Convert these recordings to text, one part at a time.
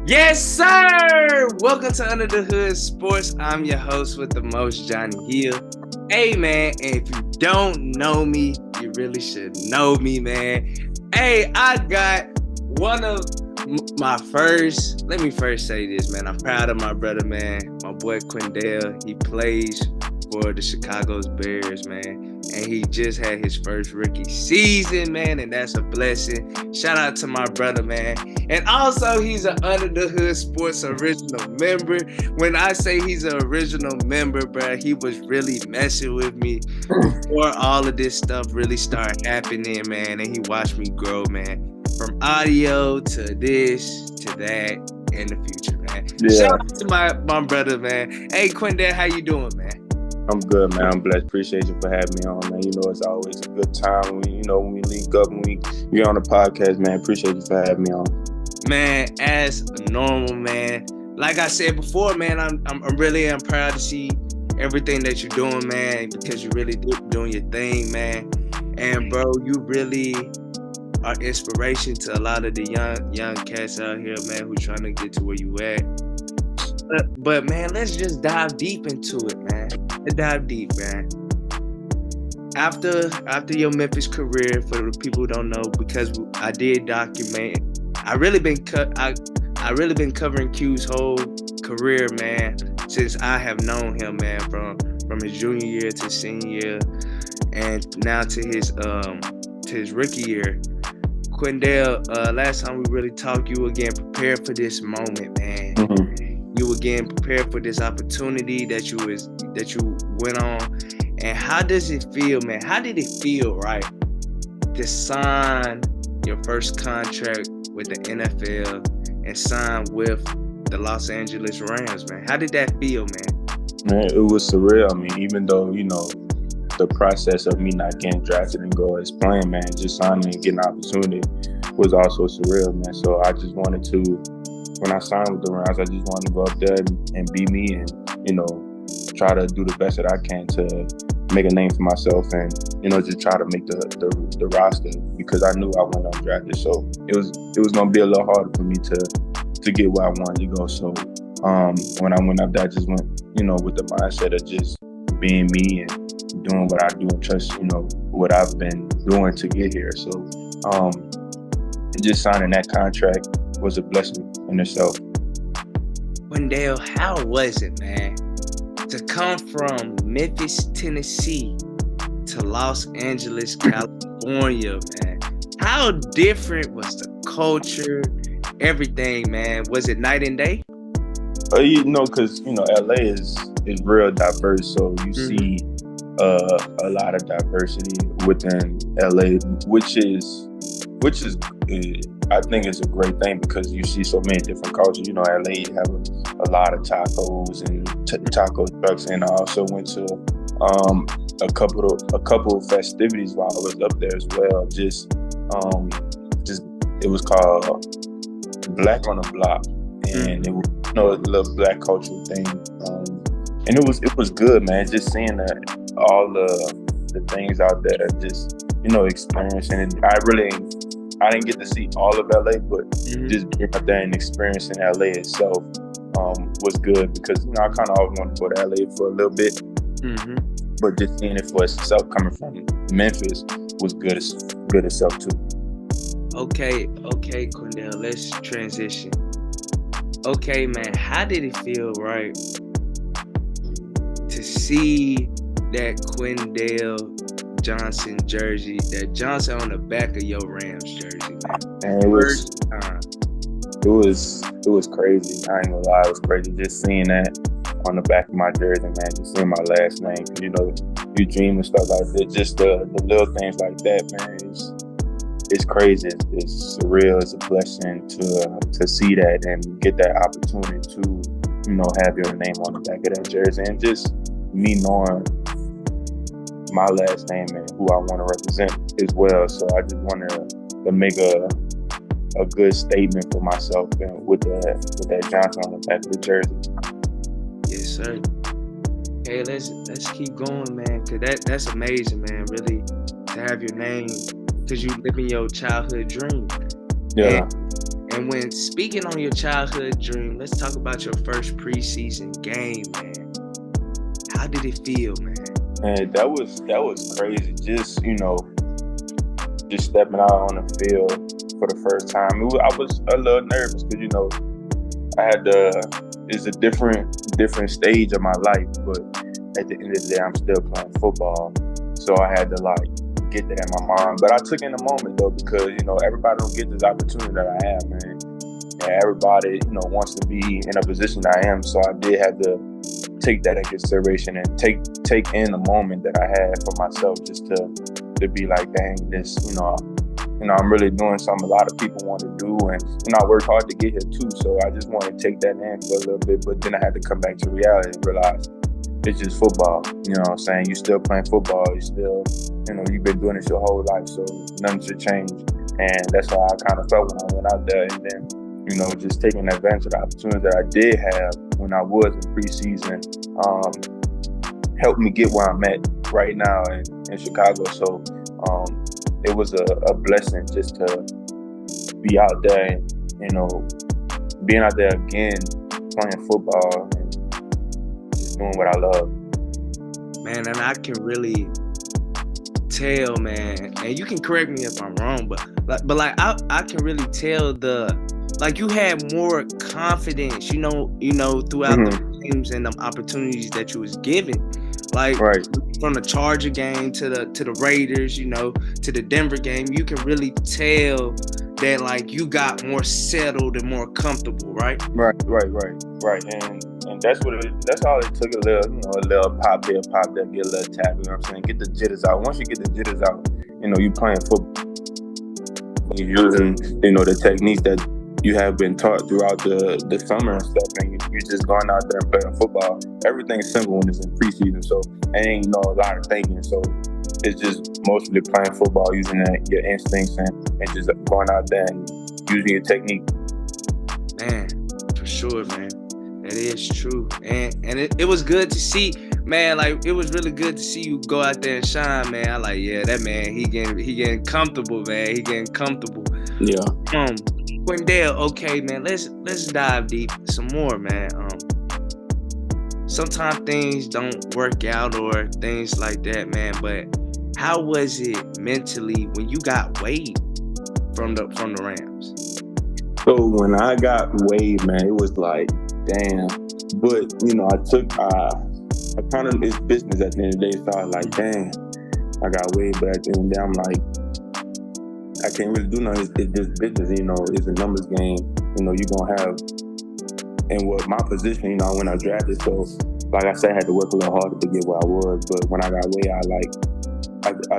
Yes, sir! Welcome to Under the Hood Sports. I'm your host with the most, Johnny Hill. Hey, man, and if you don't know me, you really should know me, man. Hey, I got one of my first, let me first say this, man. I'm proud of my brother, man. My boy Quindell, he plays for the Chicago Bears, man. And he just had his first rookie season, man, and that's a blessing. Shout out to my brother, man. And also, he's an Under the Hood Sports original member. When I say he's an original member, bro, he was really messing with me before all of this stuff really started happening, man. And he watched me grow, man, from audio to this to that in the future, man. Yeah. Shout out to my brother, man. Hey, Quindell, how you doing, man? I'm good, man. I'm blessed. Appreciate you for having me on, man. You know, it's always a good time when we link up and you're on the podcast, man. Appreciate you for having me on. Man, as a normal man, like I said before, man, I'm proud to see everything that you're doing, man, because you really doing your thing, man. And bro, you really are inspiration to a lot of the young cats out here, man, who trying to get to where you at. But man, let's just dive deep into it, man. Let's dive deep, man. After your Memphis career, for the people who don't know, because I did document, I really been covering Q's whole career, man, since I have known him, man, from his junior year to senior year, and now to his rookie year. Quindell, last time we really talked, you were getting prepared for this moment, man. Mm-hmm. You were getting prepared for this opportunity that you went on. And how does it feel, man? How did it feel, right, to sign your first contract with the NFL and sign with the Los Angeles Rams, man? How did that feel, man? Man, it was surreal. I mean, even though, the process of me not getting drafted and go as playing, man, just signing and getting an opportunity was also surreal, man. So I just wanted to, when I signed with the Rams, I just wanted to go up there and be me and, try to do the best that I can to make a name for myself and, just try to make the roster, because I knew I wasn't undrafted. So it was going to be a little harder for me to get where I wanted to go. So when I went up there, I just went, with the mindset of just being me and doing what I do and trust, what I've been doing to get here. So just signing that contract was a blessing in itself. Quindell, how was it, man, to come from Memphis, Tennessee to Los Angeles, California, man? How different was the culture, everything, man? Was it night and day? Because, LA is real diverse, so you see a lot of diversity within LA, which is I think it's a great thing, because you see so many different cultures. LA, you have a lot of tacos and taco trucks, and I also went to a couple of festivities while I was up there as well. Just it was called Black on the Block, and it was a little black cultural thing, and it was good, man. Just seeing all the things out there, just experiencing it. I didn't get to see all of LA, but just being out there and experiencing LA itself was good, because I kind of always wanted to go to LA for a little bit, but just seeing it for itself coming from Memphis was good itself too. Okay, Quindell, let's transition. Okay, man, how did it feel, right, to see that Quindell Johnson jersey, that Johnson on the back of your Rams jersey, man? And it was crazy. I ain't gonna lie, it was crazy just seeing that on the back of my jersey, man. Just seeing my last name, you dream and stuff like that. Just the little things like that, man. It's crazy. It's surreal. It's a blessing to see that and get that opportunity to have your name on the back of that jersey, and just me knowing my last name and who I want to represent as well. So I just want to make a good statement for myself, and with that Johnson on the back of the jersey. Yes, sir. Hey, let's keep going, man, because that's amazing, man. Really, to have your name, because you living your childhood dream. Yeah. And when speaking on your childhood dream, let's talk about your first preseason game, man. How did it feel, man? Man, that was crazy. Just just stepping out on the field for the first time. I was a little nervous because I had it's a different stage of my life, but at the end of the day, I'm still playing football, so I had to get that in my mind. But I took in the moment though, because everybody don't get this opportunity that I have, man. And everybody wants to be in a position I am, so I did have to take that in consideration and take in the moment that I had for myself, just to be like, dang, this, I'm really doing something a lot of people want to do, and I worked hard to get here too. So I just want to take that in for a little bit, but then I had to come back to reality and realize it's just football. You know what I'm saying? You still playing football. You still, you've been doing this your whole life, so nothing should change. And that's how I kind of felt when I went out there, and then just taking advantage of the opportunity that I did have when I was in preseason, helped me get where I'm at right now in Chicago. So it was a blessing just to be out there and, being out there again, playing football and just doing what I love. Man, and I can really tell, man, and you can correct me if I'm wrong, but I can really tell you had more confidence, throughout the games and the opportunities that you was given. Right. From the Charger game to the Raiders, to the Denver game, you can really tell that you got more settled and more comfortable, right? Right. And that's all it took, a little pop here, pop there, get a little tap, you know what I'm saying? Get the jitters out. Once you get the jitters out, you playing football, you're using, the techniques that you have been taught throughout the summer and stuff, and you're just going out there and playing football. Everything's simple when it's in preseason, so it ain't a lot of thinking. So it's just mostly playing football, using your instincts and just going out there and using your technique. Man, for sure, man. That is true. And it was good to see, man, it was really good to see you go out there and shine, man. I that man, he getting comfortable, man. He getting comfortable. Yeah. Quindell, okay, man, let's dive deep some more, man. Sometimes things don't work out or things like that, man, but how was it mentally when you got waived from the Rams? So when I got waived, man, it was damn. But I kind of, it's business at the end of the day, so I was damn, I got waived, but at the end of the day, I'm I can't really do nothing. It's just business, it's a numbers game. You're going to have, and what my position, when I drafted, so like I said, I had to work a little harder to get where I was. But when I got away, I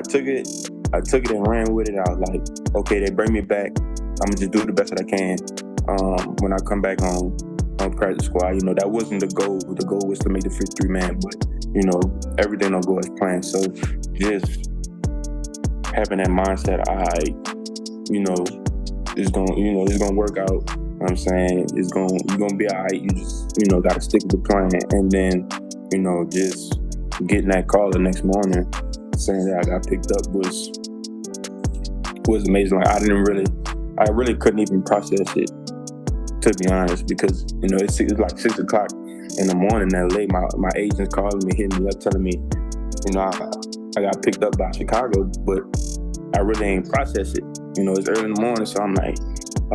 took it and ran with it. I was like, okay, they bring me back. I'm going to just do the best that I can. When I come back on practice squad, that wasn't the goal. The goal was to make the 53-man, but, everything don't go as planned. So just having that mindset, it's gonna work out. You know what I'm saying? You're gonna be all right. You just, gotta stick with the plan. And then, just getting that call the next morning saying that I got picked up was amazing. I really couldn't even process it, to be honest, because, it's 6 o'clock in the morning that late. My agent's calling me, hitting me up, telling me, I got picked up by Chicago, but I really ain't processed it. It's early in the morning, so I'm like,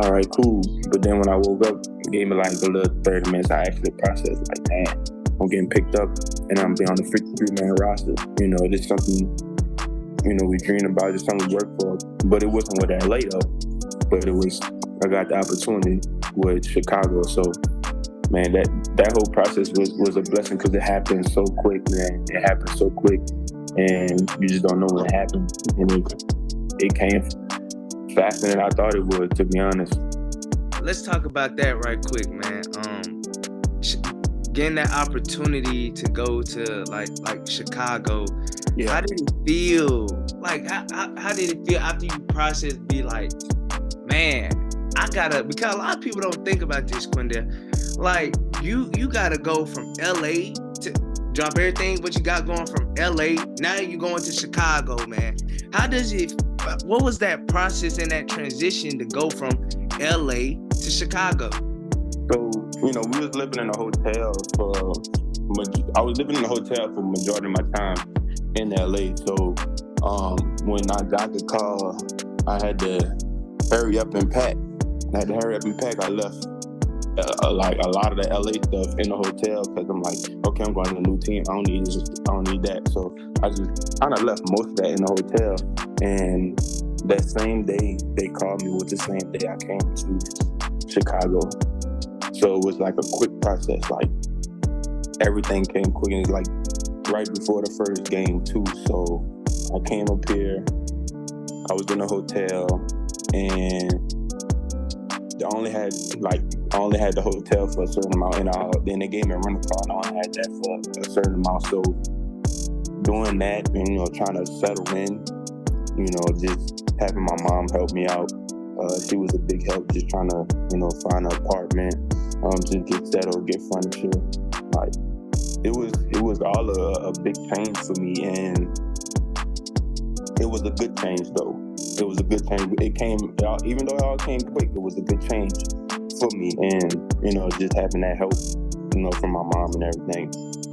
all right, cool. But then when I woke up, it gave me a little 30 minutes. I actually processed, damn, I'm getting picked up and I'm being on the 53-man roster. It's something, we dreamed about, it's something we worked for. But it wasn't with LA though. But I got the opportunity with Chicago. So, man, that whole process was a blessing because it happened so quick, man. It happened so quick. And you just don't know when it happened. And it came faster than I thought it would, to be honest. Let's talk about that right quick, man. Getting that opportunity to go to like Chicago. Yeah. How did it feel? How did it feel after you processed? Be like, man, because a lot of people don't think about this, Quindell. You gotta go from LA to drop everything what you got going from LA. Now you going to Chicago, man. What was that process and that transition to go from LA to Chicago? So, we was living in a hotel I was living in a hotel for majority of my time in LA. So, when I got the call, I had to hurry up and pack. I left like a lot of the LA stuff in the hotel because I'm like, okay, I'm going to a new team. I don't need that. So I just kind of left most of that in the hotel. And that same day they called me was the same day I came to Chicago. So it was like a quick process. Like everything came quick, and it's like right before the first game too. So I came up here. I was in a hotel, and I only had the hotel for a certain amount, and then they gave me a rental car, and I only had that for a certain amount. So doing that, and trying to settle in, just having my mom help me out. She was a big help, just trying to find an apartment, just get settled, get furniture. Like it was all a big change for me, and it was a good change though. It was a good change. It came, even though it all came quick, it was a good change for me. And, just having that help, from my mom and everything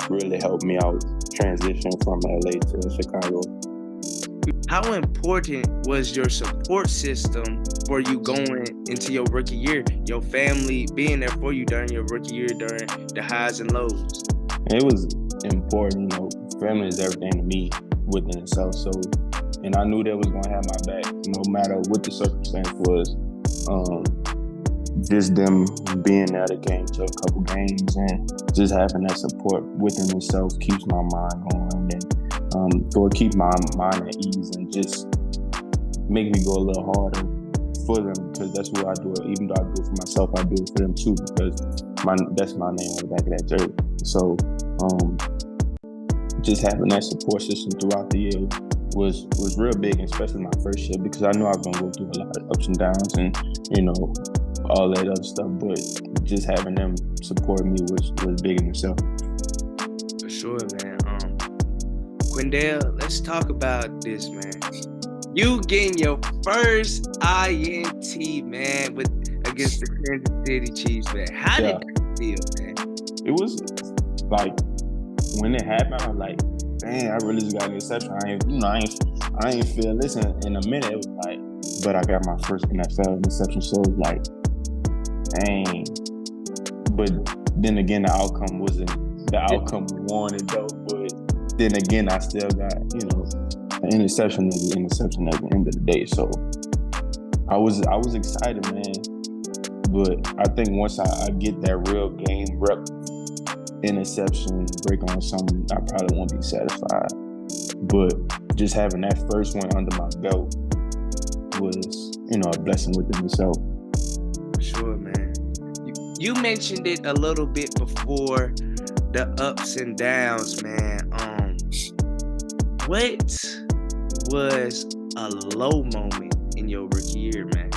really helped me out transition from LA to Chicago. How important was your support system for you going into your rookie year? Your family being there for you during your rookie year, during the highs and lows? It was important. Family is everything to me within itself. So, and I knew they was gonna have my back, no matter what the circumstance was. Just them being there, they came to a couple games, and just having that support within itself keeps my mind going, and so it keeps my mind at ease, and just make me go a little harder for them, because that's what I do. Even though I do it for myself, I do it for them too, because that's my name on the back of that jersey. So just having that support system throughout the year was real big, especially my first year, because I knew I was gonna go through a lot of ups and downs, and all that other stuff. But just having them support me was big in itself. For sure, man. Quindell, let's talk about this, man. You getting your first INT, man, against the Kansas City Chiefs, man. How did that feel, man? It was like when it happened, I was like, dang, I really just got an interception. I ain't feel this in a minute. It was like, but I got my first NFL interception, so it was like, dang. But then again, the outcome wasn't the outcome we wanted though. But then again, I still got, an interception is an interception at the end of the day. So I was excited, man. But I think once I get that real game rep interception, break on something, I probably won't be satisfied. But just having that first one under my belt was, a blessing within itself. For sure, man. You mentioned it a little bit before, the ups and downs, man. What was a low moment in your rookie year, man?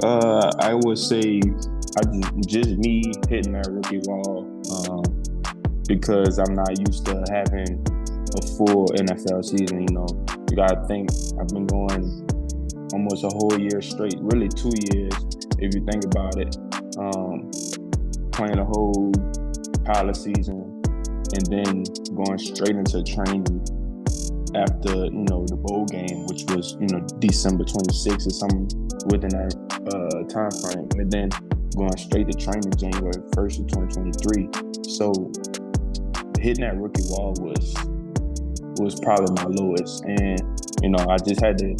I would say just me hitting that rookie wall, because I'm not used to having a full NFL season. You gotta think I've been going almost a whole year straight, really 2 years if you think about it, playing a whole pilot season and then going straight into training after the bowl game, which was December 26th or something within that time frame, and then going straight to training January 1st of 2023. So hitting that rookie wall was probably my lowest, and I just had to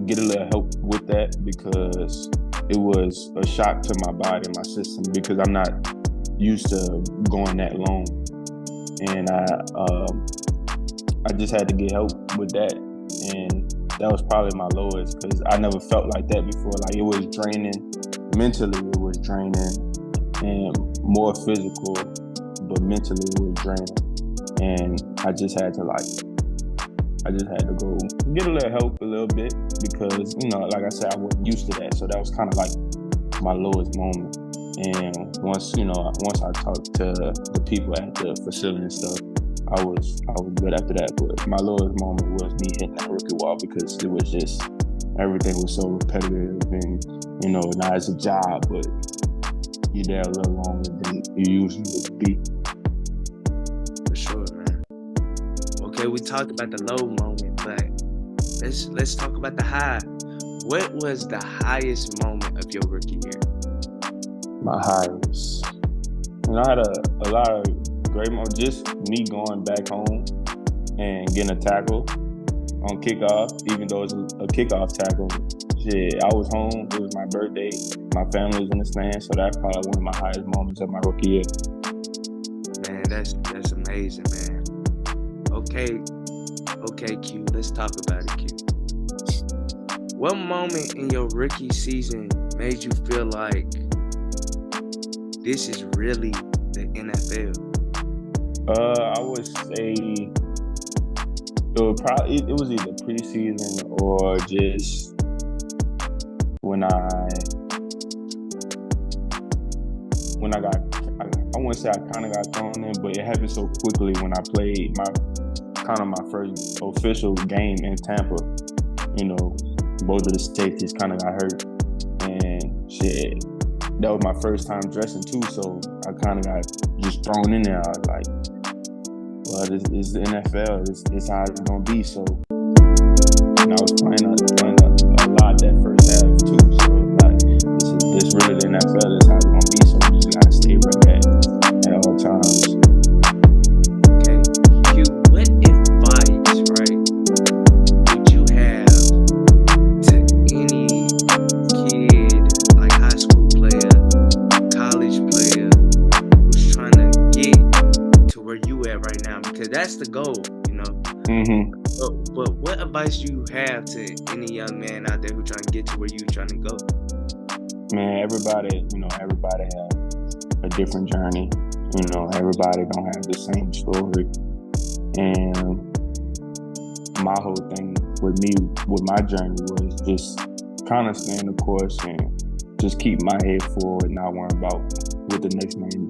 get a little help with that, because it was a shock to my body and my system, because I'm not used to going that long, and I just had to get help with that, and that was probably my lowest, because I never felt like that before. Like, it was draining mentally, it was draining, and more physical, but mentally it was draining, and I just had to go get a little help a little bit, because like I said, I wasn't used to that, so that was kind of like my lowest moment. And once I talked to the people at the facility and stuff, I was good after that. But my lowest moment was me hitting that rookie wall, because it was just everything was so repetitive, and now it's a job, but you're there a little longer than you usually would be. For sure, man. Okay, we talked about the low moment, but let's talk about the high. What was the highest moment of your rookie year? My highest. I had a lot of great moments. Just me going back home and getting a tackle on kickoff, even though it's a kickoff tackle. Shit, I was home. It was my birthday. My family was in the stands, so that's probably one of my highest moments of my rookie year. Man, that's amazing, man. Okay, Q. Let's talk about it, Q. What moment in your rookie season made you feel like this is really the NFL? I would say it was either preseason or just when I got, I wouldn't say I kind of got thrown in, but it happened so quickly when I played my first official game in Tampa. Both of the safeties kind of got hurt, and shit, that was my first time dressing too, so I kind of got just thrown in there. I was like, well, this is the NFL. This how it's gonna be. So, and I was playing a lot that first half too. So, like, this really the NFL. This how it's gonna be. So, you just gotta stay ready at all times. Okay, Q. What advice, right, would you have to any kid, like high school player, college player, who's trying to get to where you at right now? Because that's the goal, Mm-hmm. But what advice do you have to any young man out there who's trying to get to where you're trying to go? Man, everybody have a different journey. Everybody don't have the same story. And my whole thing with my journey was just kind of staying the course and just keep my head forward, not worrying about what the next man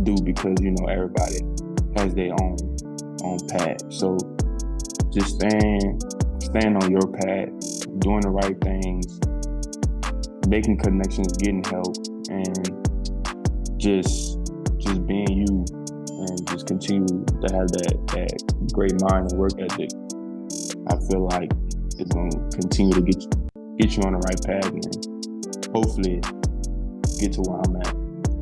do, because everybody has their own path. So just staying on your path, doing the right things, making connections, getting help, and just being you, and just continue to have that great mind and work ethic. I feel like it's gonna continue to get you on the right path, and hopefully get to where I'm at.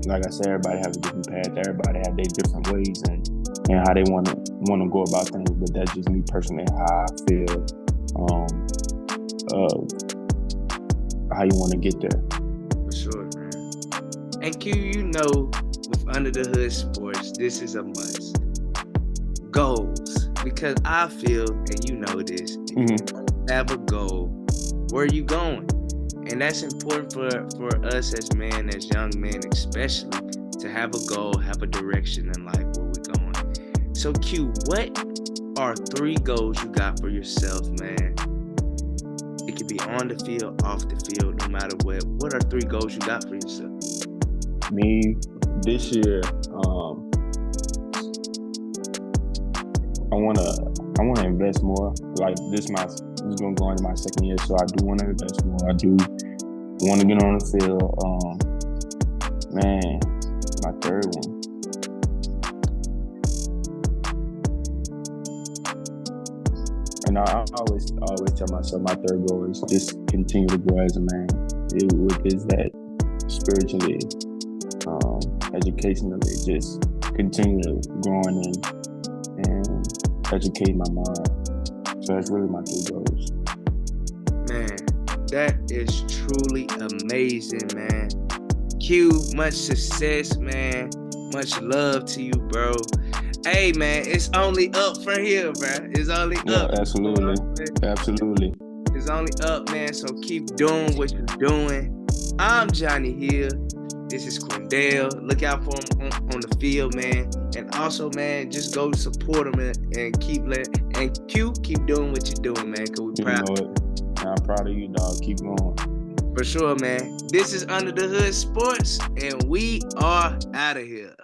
Like I said, everybody have a different path. Everybody have their different ways and how they want to go about things. But that's just me personally, how I feel, how you want to get there. For sure, man. And Q, with Under the Hood Sports, this is a must. Goals. Because I feel, and you know this, if you don't have a goal, where are you going? And that's important for us as young men especially, to have a goal, have a direction in life where we're going. So Q, what are 3 goals you got for yourself, man? It could be on the field, off the field, no matter what. What are 3 goals you got for yourself? Me, this year, I wanna invest more. Like this is gonna go into my second year, so I do want to invest more. I do want to get on the field. Man, my third one. And I always tell myself my third goal is just continue to grow as a man. Is that spiritually, educationally, just continue growing and educate my mind. So that's really my 2 goals. Man, that is truly amazing, man. Q, much success, man. Much love to you, bro. Hey, man, it's only up from here, bro. It's only up. Absolutely. Absolutely. It's only up, man. So keep doing what you're doing. I'm Johnny Hill. This is Quindell. Look out for him on the field, man. And also, man, just go support him and keep doing what you're doing, man. Cause we're proud. I'm proud of you, dog. Keep going. For sure, man. This is Under the Hood Sports, and we are out of here.